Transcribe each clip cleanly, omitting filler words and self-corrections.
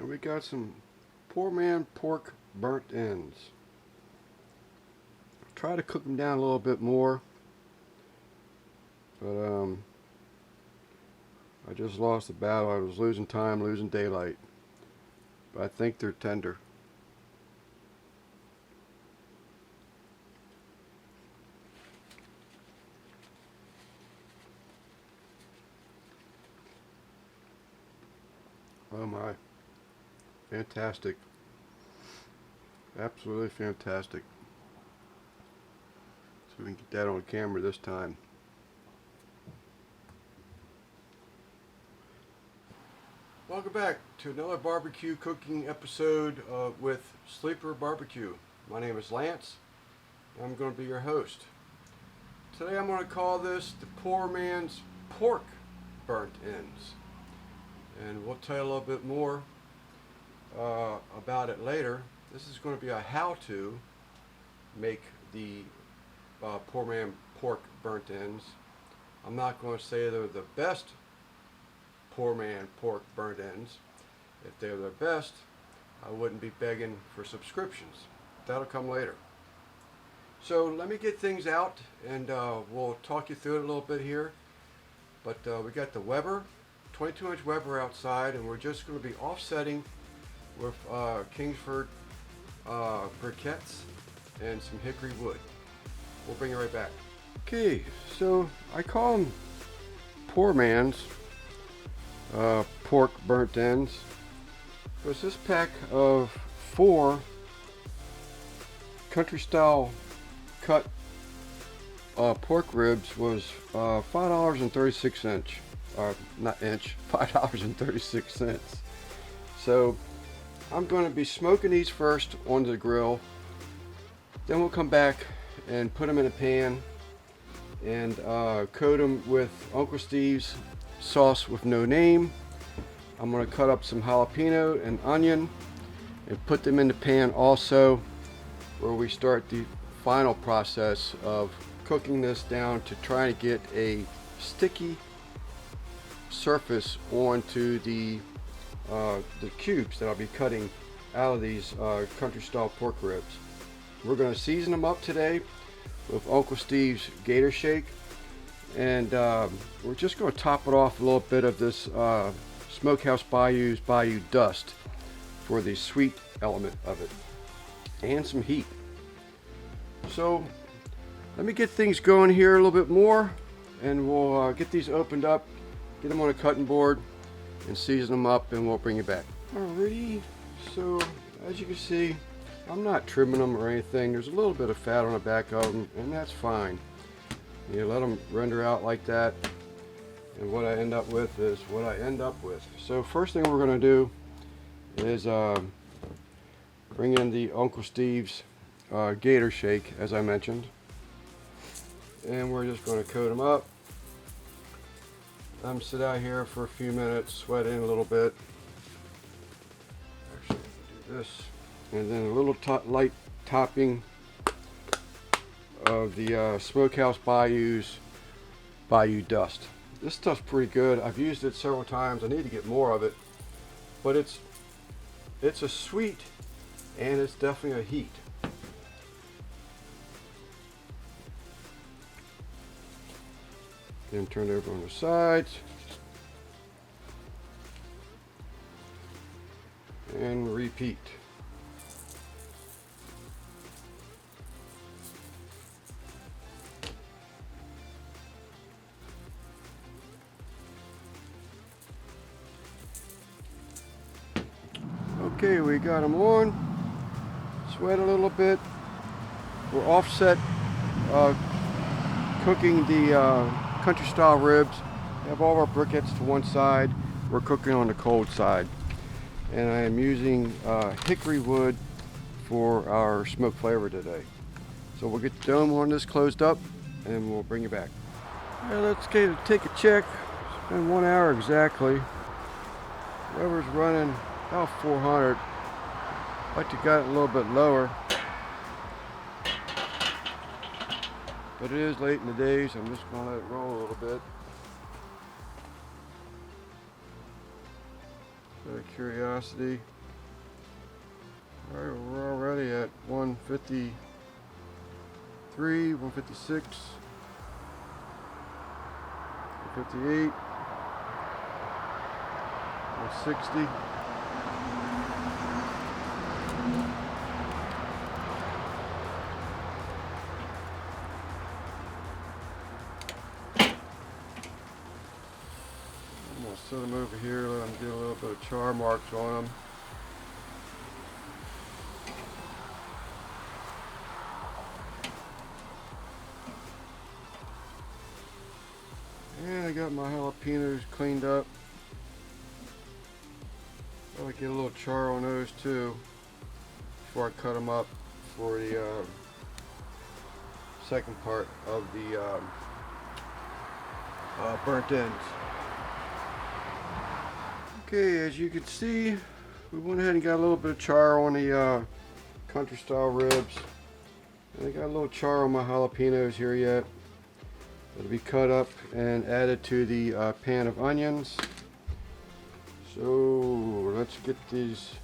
And we got some poor man pork burnt ends. Try to cook them down a little bit more, but I just lost the battle. I was losing time, losing daylight, but I think they're tender. Oh my, fantastic, absolutely fantastic. So we can get that on camera this time. Welcome back to another barbecue cooking episode with sleeperbbq. My name is Lance. I'm going to be your host. Today I'm going to call this the poor man's pork burnt ends. And we'll tell you a little bit more about it later. This is going to be a how-to make the poor man pork burnt ends. I'm not going to say they're the best poor man pork burnt ends. If they're the best, I wouldn't be begging for subscriptions. That'll come later. So let me get things out and we'll talk you through it a little bit here. But we got the Weber 22-inch Weber outside, and we're just going to be offsetting with Kingsford briquettes and some hickory wood. We'll bring it right back. Okay, so I call them poor man's pork burnt ends. Because this pack of 4 country style cut pork ribs was $5.36. Not inch, $5.36. So I'm going to be smoking these first on the grill. Then we'll come back and put them in a pan and coat them with Uncle Steve's sauce with no name. I'm going to cut up some jalapeno and onion and put them in the pan also, where we start the final process of cooking this down to try to get a sticky surface onto the cubes that I'll be cutting out of these country style pork ribs. We're going to season them up today with Uncle Steve's Gator Shake, and we're just going to top it off a little bit of this Smokehouse Bayou dust for the sweet element of it and some heat. So let me get things going here a little bit more, and we'll get these opened up, get them on a cutting board, and season them up, and we'll bring you back. Alrighty, so as you can see, I'm not trimming them or anything. There's a little bit of fat on the back of them, and that's fine. You let them render out like that, and what I end up with is what I end up with. So first thing we're going to do is bring in the Uncle Steve's Gator Shake, as I mentioned, and we're just going to coat them up. Let them sit out here for a few minutes, sweat in a little bit. Actually, do this, and then a little light topping of the Smokehouse Bayou's Bayou dust. This stuff's pretty good. I've used it several times. I need to get more of it, but it's a sweet, and it's definitely a heat. Then turn it over on the sides, and repeat. Okay, we got them on. Sweat a little bit. We're offset cooking the country style ribs. We have all our briquettes to one side. We're cooking on the cold side, and I am using hickory wood for our smoke flavor today. So we'll get the dome on this closed up, and we'll bring you back. All right, let's take a check. It's been 1 hour exactly. Weber's running about 400. I'd like to get it a little bit lower, but it is late in the day, so I'm just going to let it roll a little bit. Out of curiosity. Alright, we're already at 153, 156, 158, 160. I'm going to set them over here, let them get a little bit of char marks on them. And I got my jalapenos cleaned up. I like to get a little char on those too before I cut them up for the second part of the burnt ends. Okay, as you can see, we went ahead and got a little bit of char on the country style ribs. And I got a little char on my jalapenos here yet. It'll be cut up and added to the pan of onions. So let's get these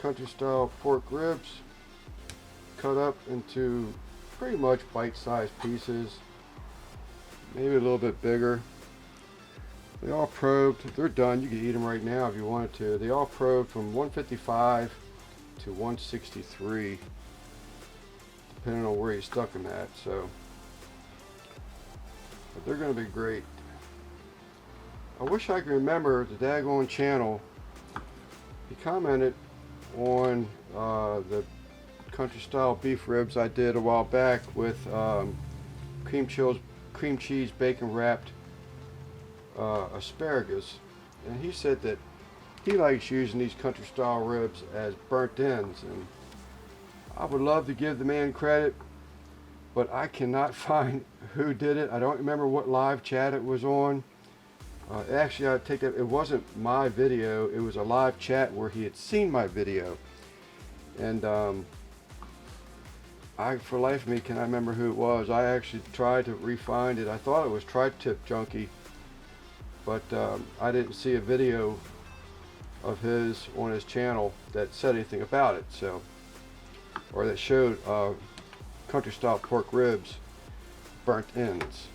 country style pork ribs cut up into pretty much bite-sized pieces, maybe a little bit bigger. They all probed, they're done. You can eat them right now if you wanted to. They all probed from 155 to 163, depending on where you stuck them at. So, but they're going to be great. I wish I could remember the daggone channel. He commented on the country style beef ribs I did a while back with cream cheese bacon wrapped asparagus, and he said that he likes using these country style ribs as burnt ends, and I would love to give the man credit, but I cannot find who did it. I don't remember what live chat it was on. Actually, I take it wasn't my video, it was a live chat where he had seen my video, and I, for life of me, cannot remember who it was. I actually tried to re-find it. I thought it was Tri-Tip Junkie, but I didn't see a video of his on his channel that said anything about it, so, or that showed country style pork ribs burnt ends.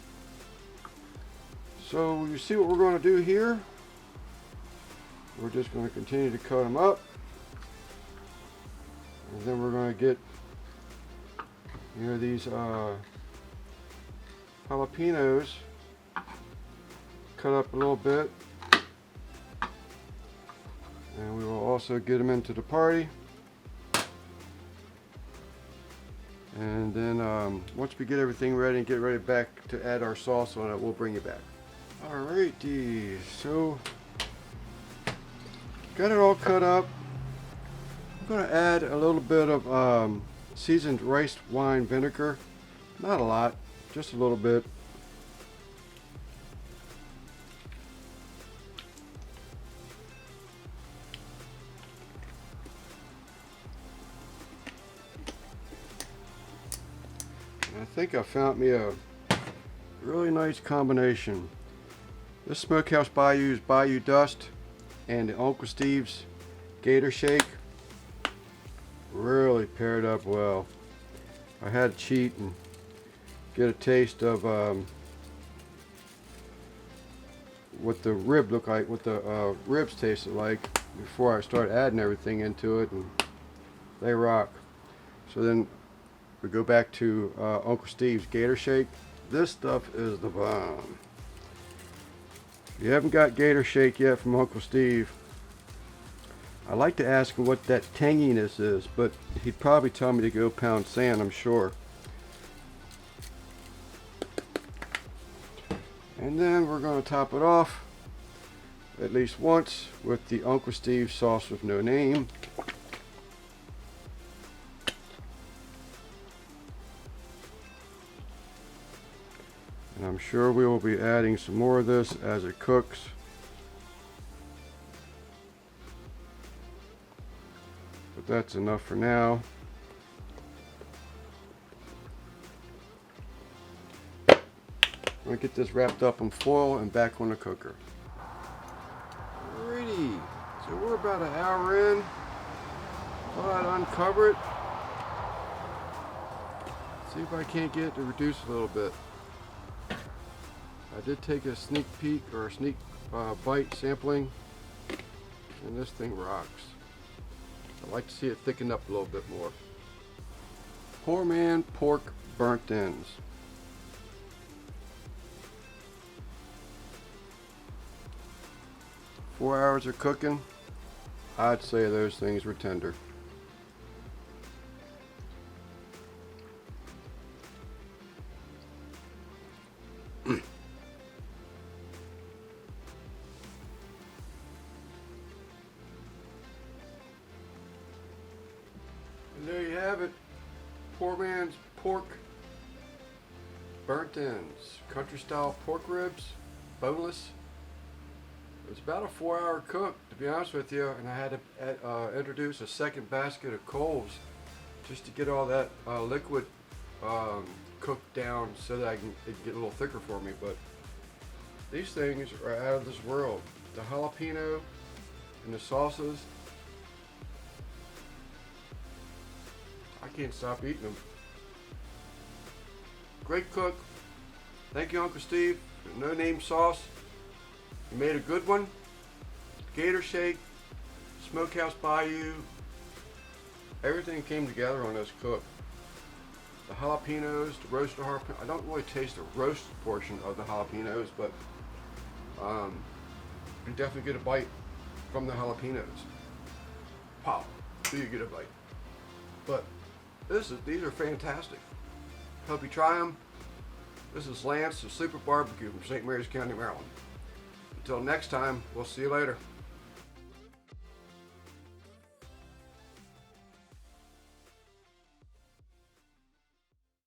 So you see what we're going to do here. We're just going to continue to cut them up, and then we're going to get, you know, these jalapenos cut up a little bit, and we will also get them into the party. And then once we get everything ready and get ready back to add our sauce on it, we'll bring you back. Alrighty, so got it all cut up. I'm going to add a little bit of seasoned rice wine vinegar. Not a lot, just a little bit. And I think I found me a really nice combination. This Smokehouse Bayou's Bayou Dust and the Uncle Steve's Gator Shake really paired up well. I had to cheat and get a taste of what the rib looked like, what the ribs tasted like before I started adding everything into it, and they rock. So then we go back to Uncle Steve's Gator Shake. This stuff is the bomb. If you haven't got Gator Shake yet from Uncle Steve, I like to ask him what that tanginess is, but he'd probably tell me to go pound sand, I'm sure. And then we're going to top it off at least once with the Uncle Steve sauce with no name. And I'm sure we will be adding some more of this as it cooks. But that's enough for now. I'm going to get this wrapped up in foil and back on the cooker. Alrighty, so we're about an hour in. Thought I'd uncover it. See if I can't get it to reduce a little bit. I did take a sneak peek or a sneak bite sampling, and this thing rocks. I'd like to see it thicken up a little bit more. Poor man pork burnt ends. Four hours of cooking, I'd say those things were tender. And there you have it. Poor man's pork burnt ends. Country style pork ribs, boneless. It was about a 4-hour cook, to be honest with you, and I had to introduce a second basket of coals just to get all that liquid cooked down so that it'd get a little thicker for me. But these things are out of this world. The jalapeno and the sauces, I can't stop eating them. Great cook. Thank you, Uncle Steve, for No Name Sauce. You made a good one. Gator shake, smokehouse bayou, everything came together on this cook. The jalapenos, the roasted jalapeno. I don't really taste the roasted portion of the jalapenos, but you can definitely get a bite from the jalapenos. Pop, do you get a bite? But these are fantastic. Hope you try them. This is Lance of Sleeperbbq from St. Mary's County, Maryland. Until next time, we'll see you later.